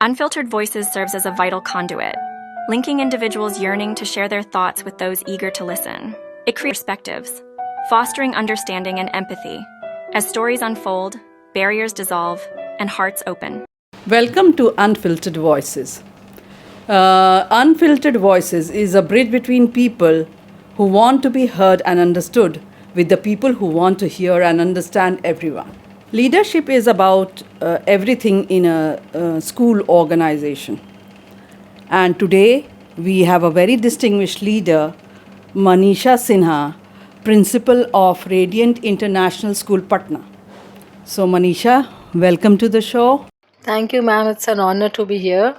Unfiltered Voices serves as a vital conduit, linking individuals yearning to share their thoughts with those eager to listen. It creates perspectives, fostering understanding and empathy. As stories unfold, barriers dissolve, and hearts open. Welcome to Unfiltered Voices. Unfiltered Voices is a bridge between people who want to be heard and understood with the people who want to hear and understand everyone. Leadership is about everything in a school organization. And today we have a very distinguished leader, Manisha Sinha, Principal of Radiant International School, Patna. So Manisha, welcome to the show. Thank you, ma'am. It's an honor to be here.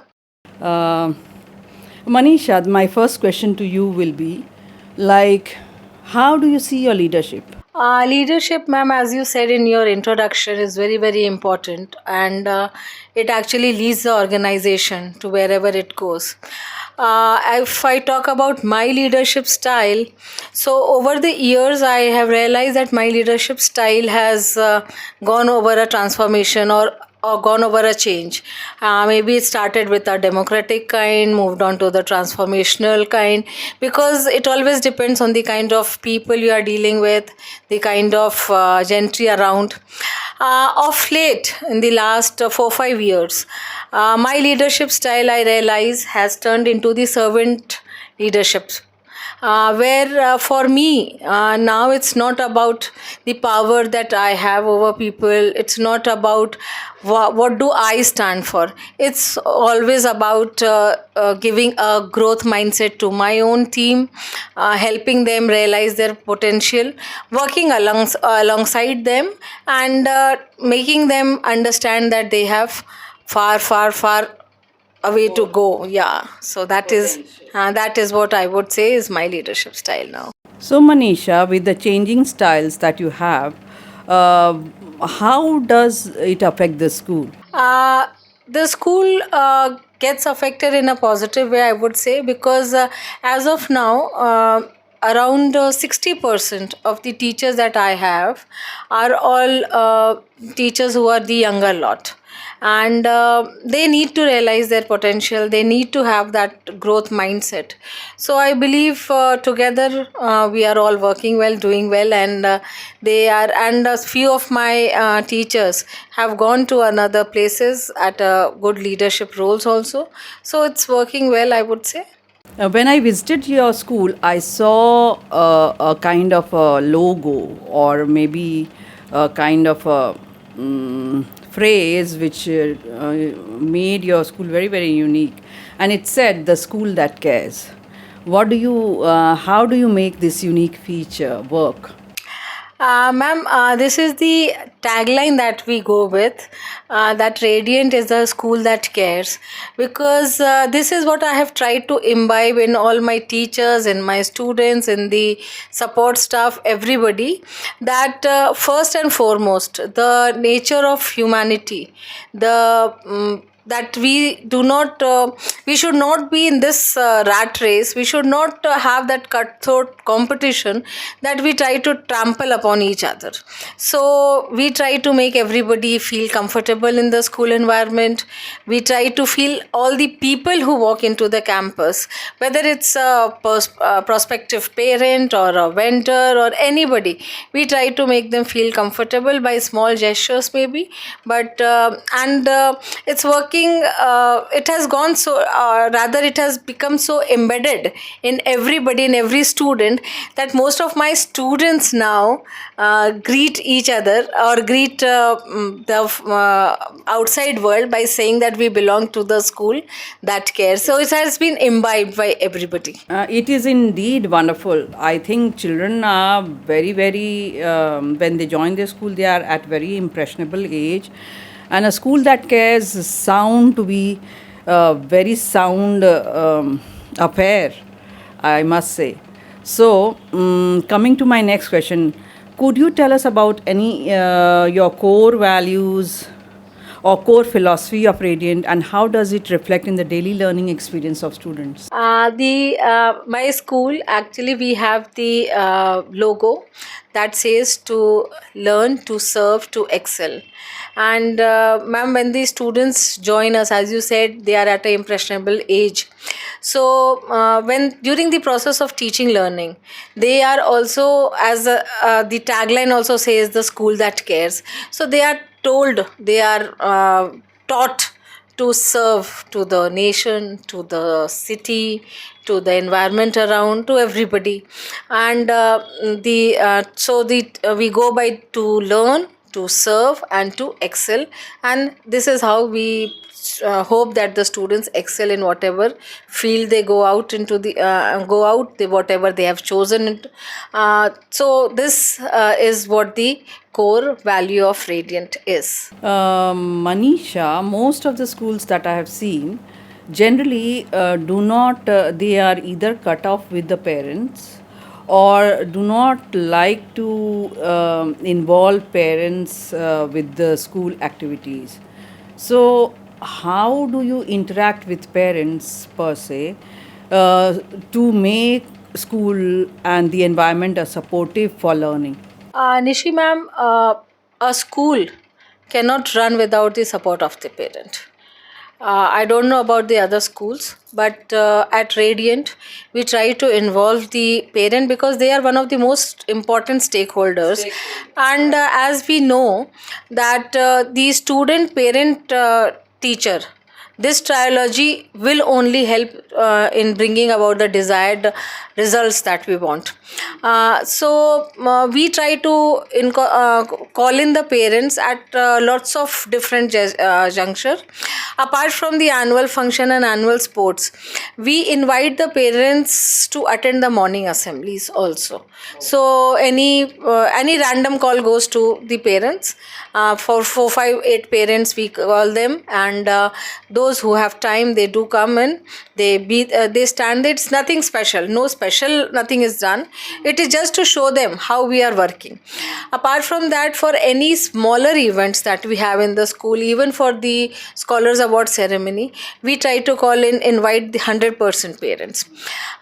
Manisha, my first question to you will be, how do you see your leadership? Leadership, ma'am, as you said in your introduction, is very, very important, and it actually leads the organization to wherever it goes. If I talk about my leadership style, so over the years, I have realized that my leadership style has gone over a transformation or gone over a change. Maybe it started with a democratic kind, moved on to the transformational kind, because it always depends on the kind of people you are dealing with, the kind of gentry around. Of late, in the last 4-5 years, my leadership style, I realize, has turned into the servant leadership. Where for me now it's not about the power that I have over people. It's not about what do I stand for. It's always about giving a growth mindset to my own team, helping them realize their potential, working alongside them, and making them understand that they have far a way to go. Yeah, so that is what I would say is my leadership style now. So Manisha, with the changing styles that you have, how does it affect the school? The school gets affected in a positive way, I would say, because as of now, around 60% of the teachers that I have are all teachers who are the younger lot. And they need to realize their potential. They need to have that growth mindset. So I believe together we are all working well, doing well, and and a few of my teachers have gone to another places at good leadership roles also. So it's working well, I would say. When I visited your school, I saw a kind of a logo or maybe a kind of a phrase which made your school very, very unique. And it said, the school that cares. How do you make this unique feature work? Ma'am, this is the tagline that we go with, that Radiant is a school that cares, because this is what I have tried to imbibe in all my teachers, in my students, in the support staff, everybody, that first and foremost, the nature of humanity, that we should not be in this rat race. We should not have that cutthroat competition that we try to trample upon each other. So we try to make everybody feel comfortable in the school environment. We try to feel all the people who walk into the campus, whether it's a prospective parent or a vendor or anybody, we try to make them feel comfortable by small gestures maybe, but it's working. It has gone so, rather it has become so embedded in everybody, in every student, that most of my students now greet each other or greet the outside world by saying that we belong to the school that cares. So it has been imbibed by everybody. It is indeed wonderful. I think children are very, very, when they join their school, they are at very impressionable age. And a school that cares sound to be a very sound affair, I must say. So, coming to my next question, could you tell us about any your core values or core philosophy of Radiant, and how does it reflect in the daily learning experience of students? The My school, actually we have the logo that says to learn, to serve, to excel. And ma'am, when the students join us, as you said, they are at an impressionable age. So when during the process of teaching learning, they are also, as the tagline also says, the school that cares. So they are told, they are taught to serve to the nation, to the city, to the environment around, to everybody. And the so the we go by to learn, to serve, and to excel. And this is how we hope that the students excel in whatever field they go out into the whatever they have chosen. So this is what the core value of Radiant is. Manisha, most of the schools that I have seen generally do not, they are either cut off with the parents or do not like to involve parents with the school activities. So, how do you interact with parents per se to make school and the environment supportive for learning? Nishi ma'am, a school cannot run without the support of the parent. I don't know about the other schools, but at Radiant, we try to involve the parent because they are one of the most important stakeholders. And as we know that the student, parent, teacher, this trilogy will only help in bringing about the desired results that we want. So we try to call in the parents at lots of different juncture. Apart from the annual function and annual sports, we invite the parents to attend the morning assemblies also. So any random call goes to the parents. For 4, 5, 8 parents we call them, and those who have time, they do come in. They stand. It's nothing special, no special, nothing is done. It is just to show them how we are working. Apart from that, for any smaller events that we have in the school, even for the scholars award ceremony, we try to invite the 100% parents.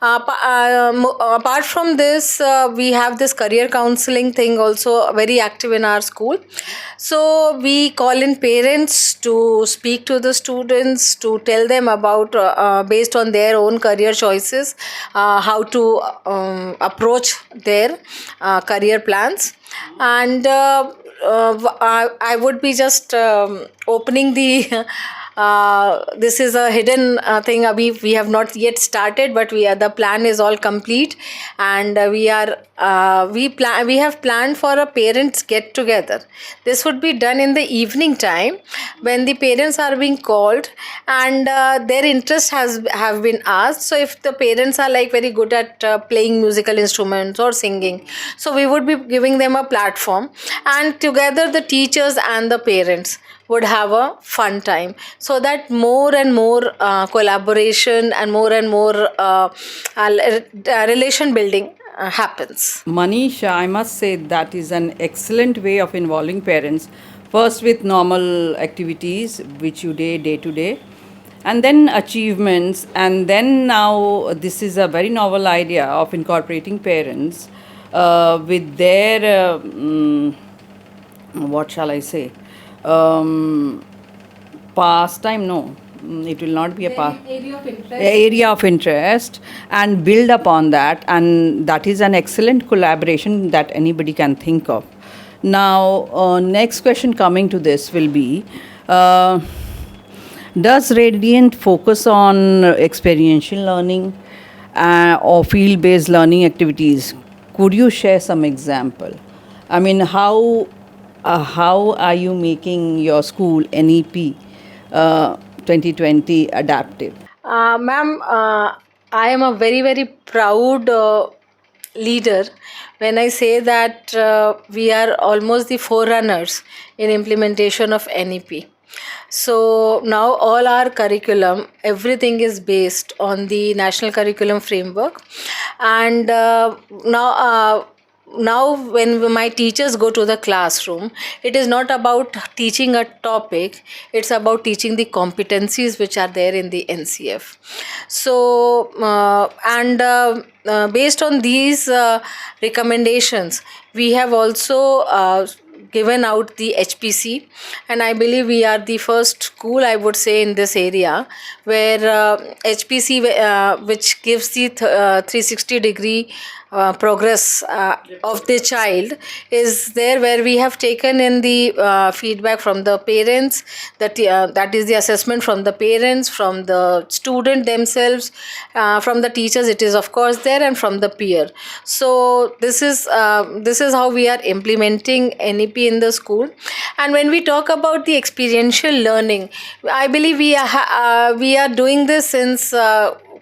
Apart from this, we have this career counseling thing also very active in our school. So we call in parents to speak to the students, to tell them about based on their own career choices, how to approach their career plans. And I would be just opening the this is a hidden thing. We have not yet started, but the plan is all complete, and we have planned for a parents get together. This would be done in the evening time when the parents are being called, and their interest have been asked. So if the parents are like very good at playing musical instruments or singing, so we would be giving them a platform, and together the teachers and the parents would have a fun time, so that more and more collaboration and more relation building happens. Manisha, I must say that is an excellent way of involving parents. First, with normal activities which you do day to day, and then achievements, and then now this is a very novel idea of incorporating parents with their what shall I say? Pastime, no, it will not be a area of interest, and build upon that, and that is an excellent collaboration that anybody can think of. Now, next question coming to this will be, does Radiant focus on experiential learning or field-based learning activities? Could you share some example? I mean, how are you making your school NEP 2020 adaptive? Ma'am, I am a very, very proud leader when I say that we are almost the forerunners in implementation of NEP. So now all our curriculum, everything is based on the National Curriculum Framework. And now now when my teachers go to the classroom, it is not about teaching a topic, it's about teaching the competencies which are there in the NCF. So based on these recommendations, we have also given out the HPC, and I believe we are the first school, I would say, in this area where HPC, which gives the 360-degree progress of the child, is there, where we have taken in the feedback from the parents, that is the assessment from the parents, from the student themselves, from the teachers, it is of course there, and from the peer. So this is how we are implementing NEP in the school. And when we talk about the experiential learning, I believe we are doing this since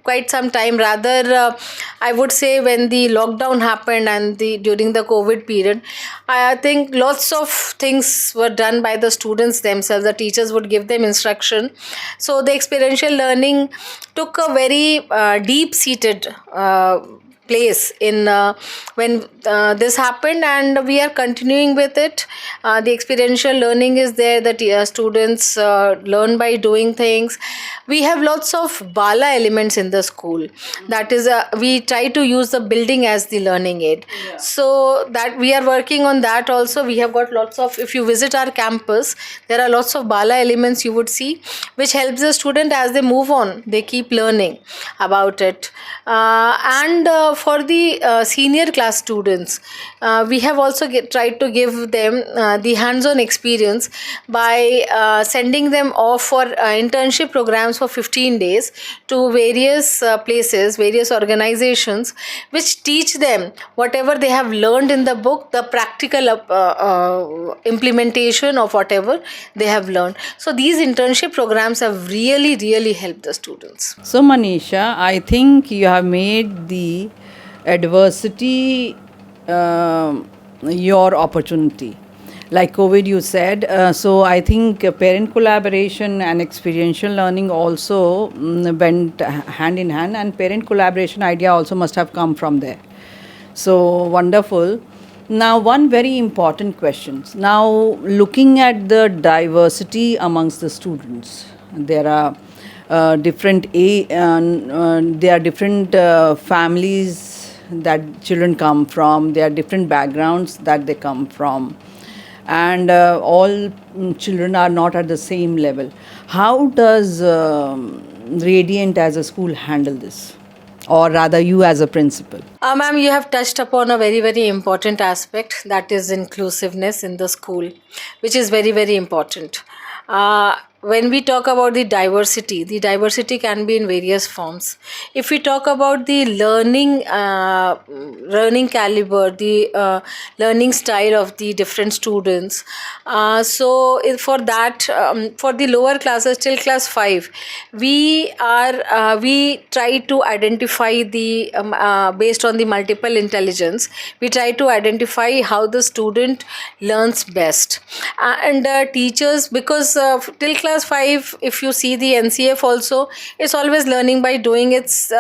quite some time. Rather, I would say when the lockdown happened and during the COVID period, I think lots of things were done by the students themselves. The teachers would give them instruction. So the experiential learning took a very deep-seated place in when this happened, and we are continuing with it. The experiential learning is there, that students learn by doing things. We have lots of bala elements in the school. That is, we try to use the building as the learning aid. Yeah. So that we are working on that also. We have got lots of, if you visit our campus, there are lots of bala elements you would see, which helps the student as they move on, they keep learning about it. And for the senior class students, we have also tried to give them the hands-on experience by sending them off for internship programs for 15 days to various places, various organizations, which teach them whatever they have learned in the book, the practical implementation of whatever they have learned. So these internship programs have really, really helped the students. So Manisha, I think you have made the adversity your opportunity. Like COVID, you said. So I think parent collaboration and experiential learning also went hand in hand, and parent collaboration idea also must have come from there. So wonderful. Now, one very important question. Now, looking at the diversity amongst the students, there are different families that children come from. There are different backgrounds that they come from, and all children are not at the same level. How does Radiant as a school handle this? Or rather, you as a principal? Ma'am, you have touched upon a very, very important aspect, that is inclusiveness in the school, which is very, very important. When we talk about the diversity can be in various forms. If we talk about the learning caliber, the learning style of the different students, for that, for the lower classes till class 5, we try to identify the based on the multiple intelligence, we try to identify how the student learns best. And teachers, because till class 5, if you see the NCF also, it's always learning by doing. It is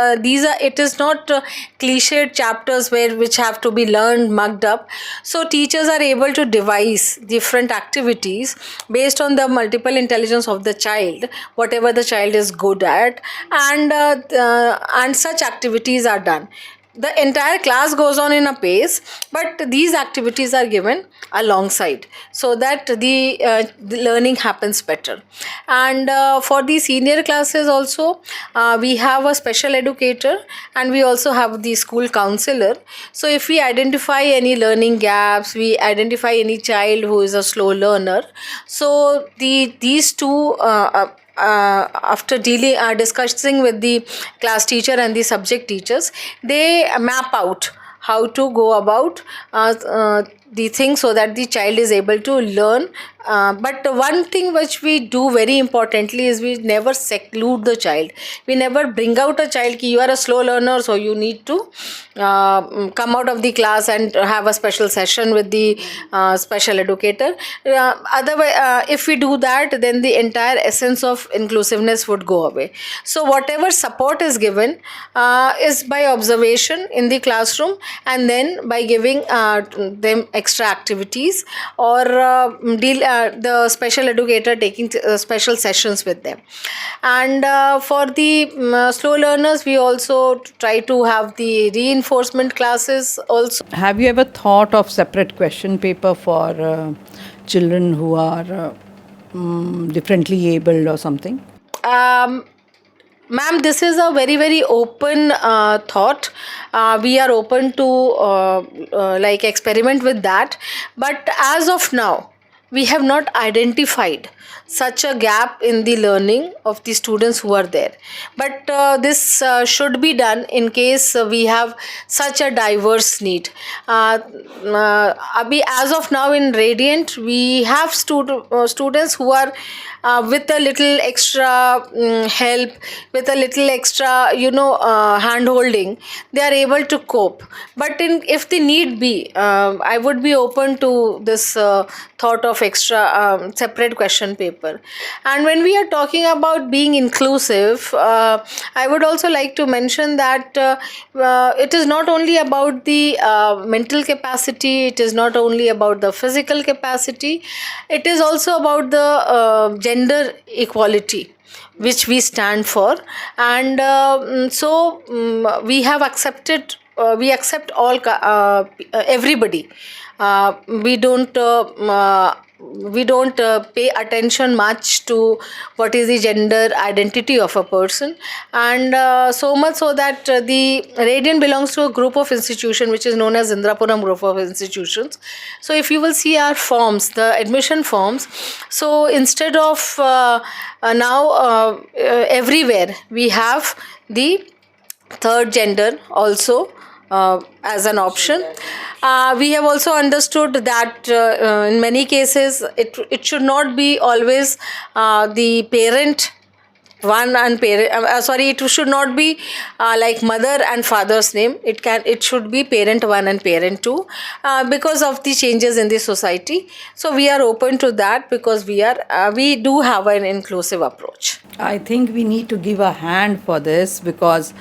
not cliched chapters which have to be learned mugged up. So teachers are able to devise different activities based on the multiple intelligence of the child, whatever the child is good at, and such activities are done. The entire class goes on in a pace, but these activities are given alongside, so that the learning happens better. And for the senior classes also, we have a special educator, and we also have the school counselor. So if we identify any learning gaps, we identify any child who is a slow learner, so these two after discussing with the class teacher and the subject teachers, they map out how to go about the thing so that the child is able to learn. But one thing which we do very importantly is we never seclude the child. We never bring out a child ki you are a slow learner, so you need to come out of the class and have a special session with the special educator. Otherwise, if we do that, then the entire essence of inclusiveness would go away. So whatever support is given is by observation in the classroom, and then by giving them extra activities, or the special educator taking special sessions with them. And for the slow learners, we also try to have the reinforcement classes also. Have you ever thought of separate question paper for children who are differently abled or something? Ma'am, this is a very, very open thought. We are open to like experiment with that. But as of now, we have not identified such a gap in the learning of the students who are there. But this should be done in case we have such a diverse need. As of now in Radiant, we have students who are with a little extra help, with a little extra, hand holding, they are able to cope. But if the need be, I would be open to this thought of extra separate question paper. And when we are talking about being inclusive, I would also like to mention that it is not only about the mental capacity, it is not only about the physical capacity, it is also about the gender equality which we stand for. And so we have accepted, we accept all everybody. We don't pay attention much to what is the gender identity of a person. And so much so that the Radiant belongs to a group of institutions which is known as Indrapuram group of institutions. So if you will see our forms, the admission forms, so instead of now everywhere we have the third gender also as an option. We have also understood that in many cases it should not be always the parent one and parent it should not be like mother and father's name. It should be parent one and parent two, because of the changes in the society. So we are open to that, because we do have an inclusive approach. I think we need to give a hand for this, because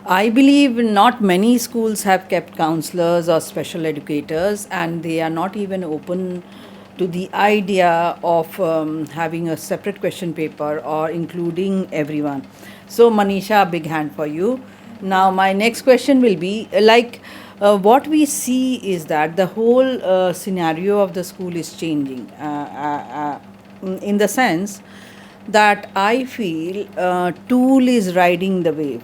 I believe not many schools have kept counselors or special educators, and they are not even open to the idea of having a separate question paper or including everyone. So Manisha, a big hand for you. Now my next question will be what we see is that the whole scenario of the school is changing in the sense that I feel tool is riding the wave.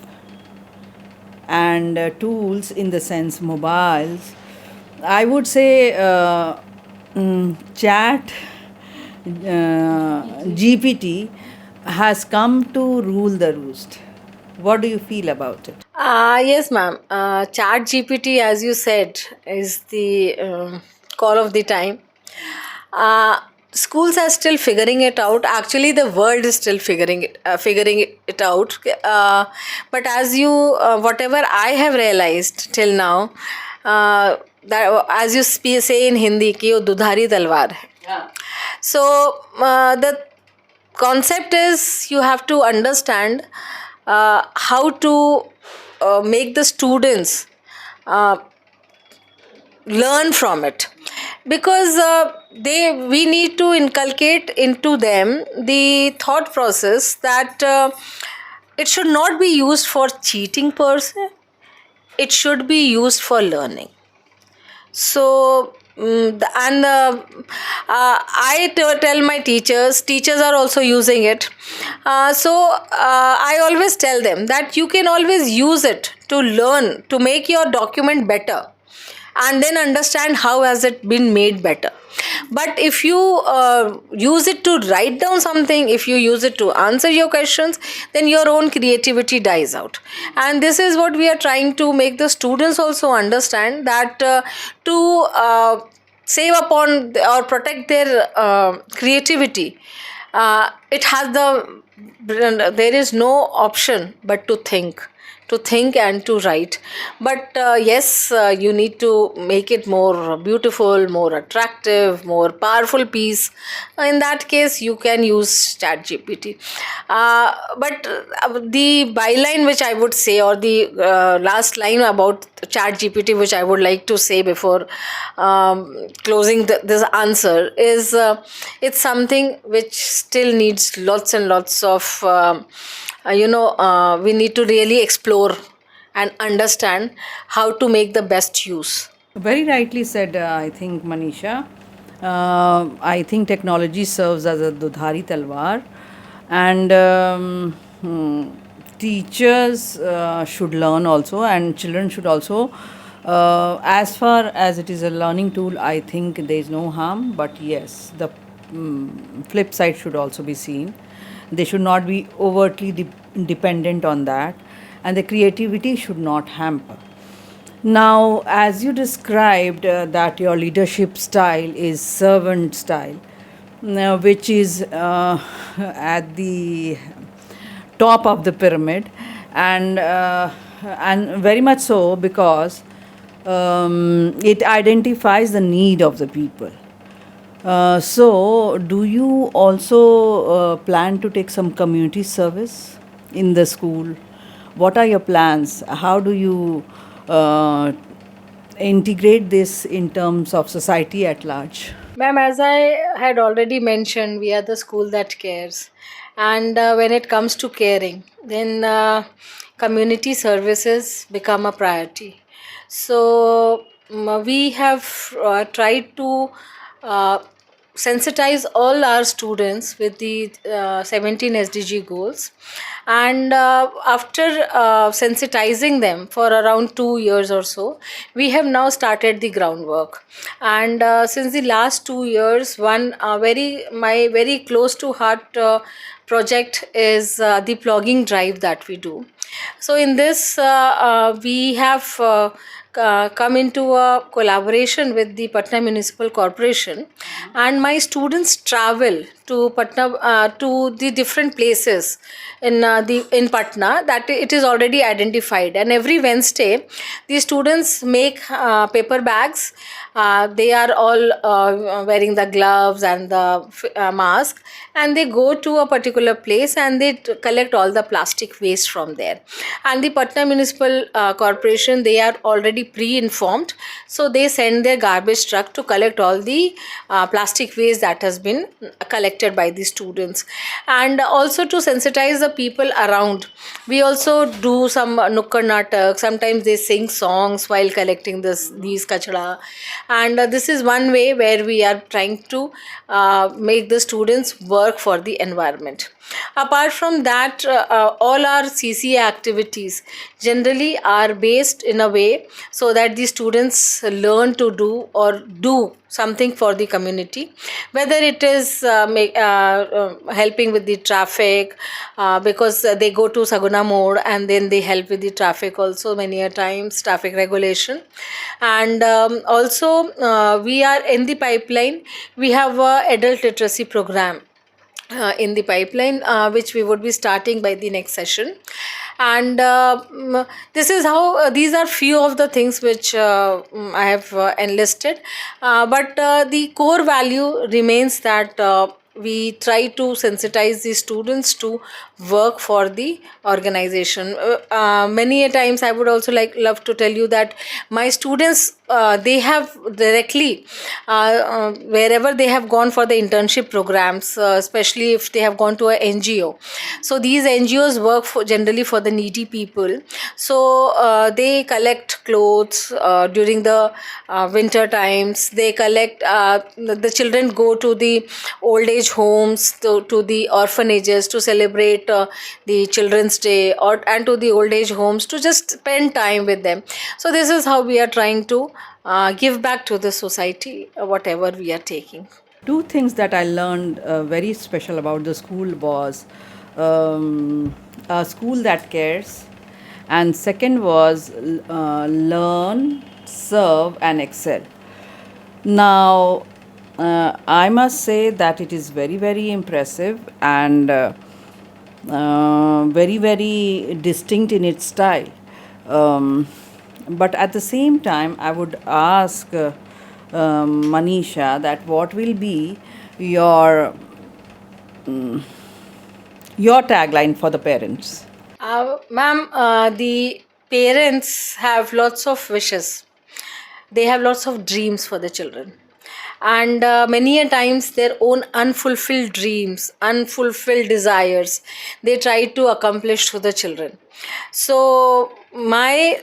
And tools in the sense mobiles, I would say chat GPT has come to rule the roost. What do you feel about it? Yes, ma'am. Chat GPT, as you said, is the call of the time. Schools are still figuring it out. Actually, the world is still figuring it out. But as whatever I have realized till now, that as you say in Hindi, कि वो दुधारी तलवार है. Yeah. So the concept is you have to understand how to make the students learn from it, because we need to inculcate into them the thought process that it should not be used for cheating per se, it should be used for learning. So I tell my teachers are also using it. So I always tell them that you can always use it to learn, to make your document better, and then understand how has it been made better. But if you use it to write down something, if you use it to answer your questions, then your own creativity dies out. And this is what we are trying to make the students also understand, that to save upon or protect their creativity, it has there is no option but to think and to write. But yes, you need to make it more beautiful, more attractive, more powerful piece. In that case, you can use chat gpt. But the byline which I would say, or the last line about chat gpt which I would like to say before closing this answer is, it's something which still needs lots and lots of we need to really explore and understand how to make the best use. Very rightly said, I think, Manisha. I think technology serves as a dudhari talwar, and teachers should learn also, and children should also. As far as it is a learning tool, I think there is no harm, but yes, the flip side should also be seen. They should not be overtly dependent on that, and the creativity should not hamper. Now, as you described that your leadership style is servant style, which is at the top of the pyramid, and very much so because it identifies the need of the people. So, do you also plan to take some community service in the school? What are your plans? How do you integrate this in terms of society at large? Ma'am, as I had already mentioned, we are the school that cares. And when it comes to caring, then community services become a priority. So we have tried to uh, sensitize all our students with the 17 SDG goals. And after sensitizing them for around 2 years or so, we have now started the groundwork. And since the last 2 years, one very close to heart project is the plugging drive that we do. So in this, we have come into a collaboration with the Patna Municipal Corporation, and my students travel to Patna, to the different places in Patna that it is already identified. And every Wednesday, the students make paper bags. They are all wearing the gloves and the mask, and they go to a particular place and they collect all the plastic waste from there. And the Patna Municipal Corporation, they are already pre-informed, so they send their garbage truck to collect all the plastic waste that has been collected by the students. And also to sensitize the people around, we also do some nukkad natak. Sometimes they sing songs while collecting these kachra, and this is one way where we are trying to make the students work for the environment. Apart from that, all our CCA activities generally are based in a way so that the students learn to do something for the community, whether it is helping with the traffic, because they go to Saguna Mode and then they help with the traffic also many a times, traffic regulation. And also we are in the pipeline, we have a adult literacy program in the pipeline, which we would be starting by the next session. And this is how these are few of the things which I have enlisted. But the core value remains that we try to sensitize the students to work for the organization. Many a times I would also love to tell you that my students, they have directly wherever they have gone for the internship programs, especially if they have gone to a NGO. So these NGOs work generally for the needy people. So they collect clothes during the winter times. They collect, the children go to the old age homes, to the orphanages to celebrate the Children's Day, and to the old age homes to just spend time with them. So this is how we are trying to give back to the society whatever we are taking. Two things that I learned very special about the school was a school that cares, and second was learn, serve, and excel. Now, I must say that it is very, very impressive and very, very distinct in its style. But at the same time, I would ask Manisha that what will be your your tagline for the parents? Ma'am, the parents have lots of wishes. They have lots of dreams for the children. And many a times their own unfulfilled dreams, unfulfilled desires, they try to accomplish to the children. So my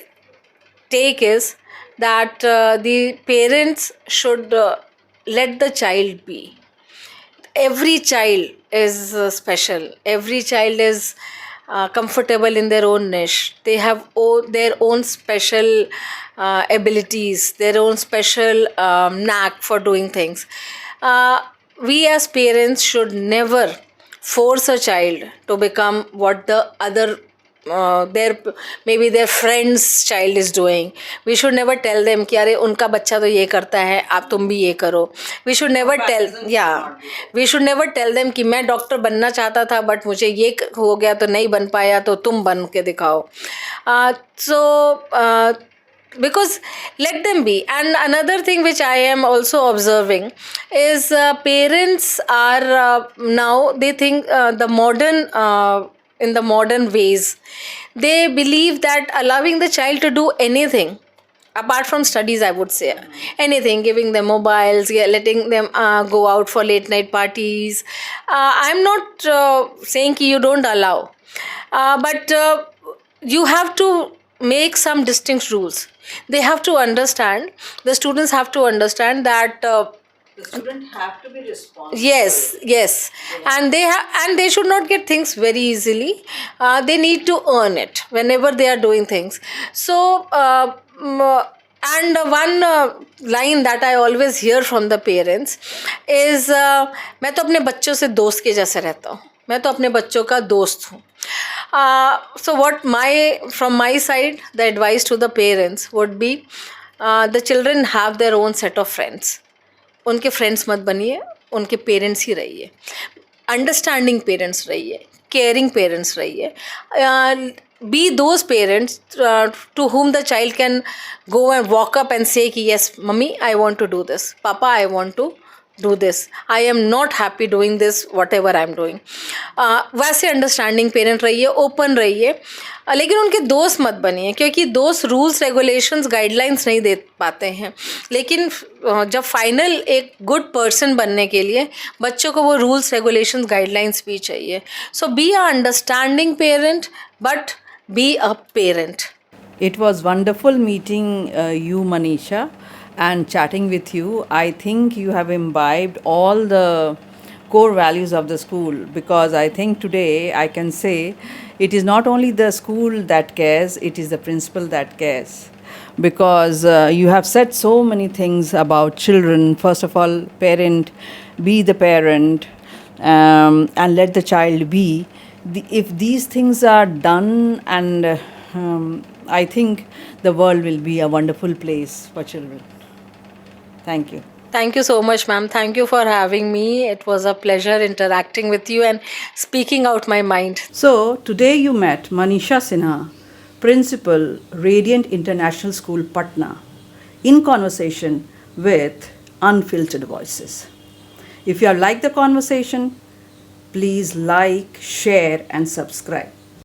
take is that the parents should let the child be. Every child is special. Every child is comfortable in their own niche. They have their own special abilities, their own special knack for doing things. uh, we as parents should never force a child to become what the other their maybe their friend's child is doing. We should never tell them कि अरे उनका बच्चा तो ये करता है आप तुम भी ये करो. We should never tell, yeah, we should never tell them कि मैं डॉक्टर बनना चाहता था बट मुझे ये हो गया तो नहीं बन पाया तो तुम बन के दिखाओ. Because let them be. And another thing which I am also observing is parents are now they think the modern in the modern ways, they believe that allowing the child to do anything apart from studies, I would say anything, giving them mobiles, letting them go out for late night parties. I'm not saying ki you don't allow, but you have to make some distinct rules. They have to understand, the students have to understand that The student have to be responsible. yes, and they should not get things very easily. They need to earn it whenever they are doing things. So and one line that I always hear from the parents is मैं तो अपने बच्चों से दोस्त के जैसे रहता हूँ, मैं तो अपने बच्चों का दोस्त हूँ. So what from my side, the advice to the parents would be, the children have their own set of friends. उनके फ्रेंड्स मत बनिए, उनके पेरेंट्स ही रहिए. अंडरस्टैंडिंग पेरेंट्स रहिए, केयरिंग पेरेंट्स रहिए. Be those parents to whom the child can go and walk up and say कि yes mummy I want to do this, papa I want to do this, I am not happy doing this whatever I am doing. वैसे understanding parent रहिए, open रहिए, लेकिन उनके दोस्त मत बनिए, क्योंकि दोस्त रूल्स रेगुलेशंस गाइडलाइंस नहीं दे पाते हैं. लेकिन जब फाइनल एक गुड पर्सन बनने के लिए बच्चों को वो रूल्स रेगुलेशंस गाइडलाइंस भी चाहिए. So be a understanding parent but be a parent. It was wonderful meeting you, Manisha, and chatting with you. I think you have imbibed all the core values of the school, because I think today I can say it is not only the school that cares, it is the principal that cares. Because you have said so many things about children. First of all, parent, be the parent, and let the child be. If these things are done, and I think the world will be a wonderful place for children. Thank you. Thank you so much, ma'am. Thank you for having me. It was a pleasure interacting with you and speaking out my mind. So, today you met Manisha Sinha, Principal, Radiant International School, Patna, in conversation with Unfiltered Voices. If you have liked the conversation, please like, share, and subscribe.